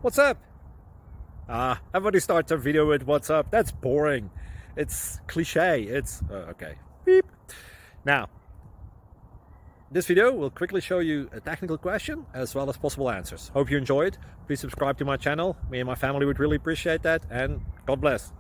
What's up? Everybody starts a video with what's up. That's boring. It's cliche. It's okay. Beep. Now, this video will quickly show you a technical question as well as possible answers. Hope you enjoyed. Please subscribe to my channel. Me and my family would really appreciate that, and God bless.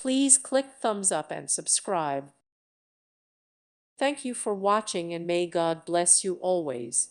Please click thumbs up and subscribe. Thank you for watching, and may God bless you always.